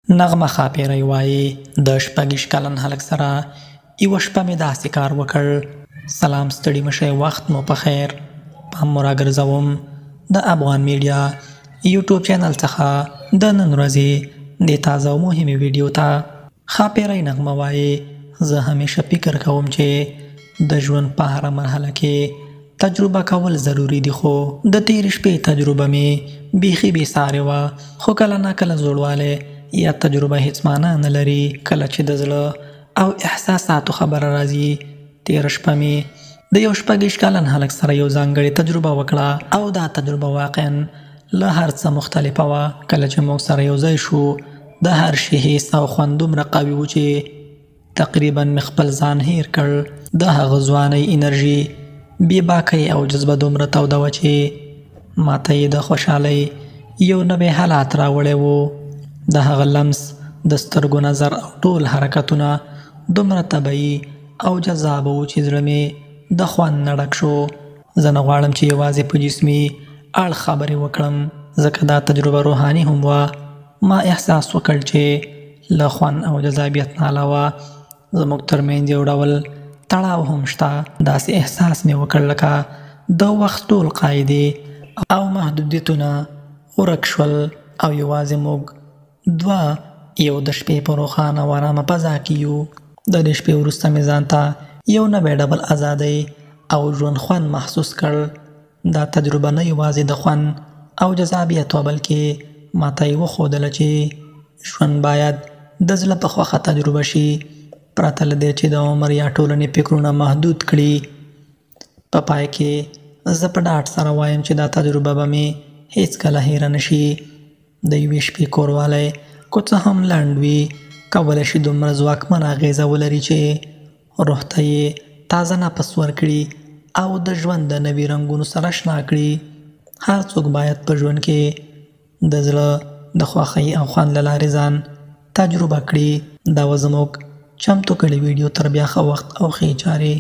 نغمه ښاپیرۍ وایي د شپږ کلن هلک سره یوه شپه مې داسې کار وکړ. سلام، ستړي مشئ، وخت مو په خیر. پام مو راګرځوم د افغان میډیا یوټیوب چینل څخه د نن ورځې د تازه او مهمې ویډیو ته. ښاپیرۍ نغمه وایي زه همیشه فکر کوم چې د ژوند په هره مرحله کې تجربه کول ضروري دي، خو د تېرې شپې تجربه مې بیخي بې سارې وه. خو کله ناکله زوړوالی یا تجربه هیڅ معنا نه لري. کله چې د زړه او احساساتو خبره راځي. تېره شپه مې د یو 26 کلن هلک سره یو ځانګړې تجربه وکړه او دا تجربه واقعا له هر څه مختلفه وه. کله چې موږ سره یو ځای شو، د هر شي حس او خوند دومره قوي و چې تقریبا مې خپل ځان هیر کړ. د هغه ځوانۍ انرژي، بې باکۍ او جذبه دومره توده وه چې ماته یې د خوشحالۍ یو نوی حالات راوړی و. د هغه لمس، د سترګو نظر او ټول حرکتونه دومره طبیعي او جذابه و چې زړه مې د خوند نه ډک شو. زه نه غواړم چې یوازې په جسمي اړخ خبرې وکړم، ځکه دا تجربه روحاني هم وه. ما احساس وکړ چې له خوند او جذابیت نه علاوه زموږ ترمنځ یو ډول تړاو هم شته. داسې احساس مې وکړ لکه د وخت ټول قاعدې او محدودیتونه ورک شول او یوازې موږ دوه یو د شپې په روښانه او ارامه فضا کې یو. د دې شپې وروسته مې ځان ته یو نوی ډول ازادۍ او ژوند خوند محسوس کړ. دا تجربه نه یوازې د خوند او جذابیت وه، بلکې ماته یې وښودله چې ژوند باید د زړه په خوښه تجربه شي، پرته له دې چې د عمر یا ټولنې فکرونه محدود کړي. په پای کې زه په ډاډ سره وایم چې دا تجربه به مې هیڅکله هیره نه شي. د یوې شپې کوروالی که څه هم لنډ وي، کولی شي دومره ځواکمن اغېزه ولري چې روح ته یې تازه نفس ورکړي او د ژوند د نوي رنګونو سره اشنا کړي. هر څوک باید په ژوند کې د زړه د خوښۍ او خوند له لارې ځان تجربه کړي. دا و زموږ چمتو کړي ویډیو. تر بیا ښه وخت او ښې چارې.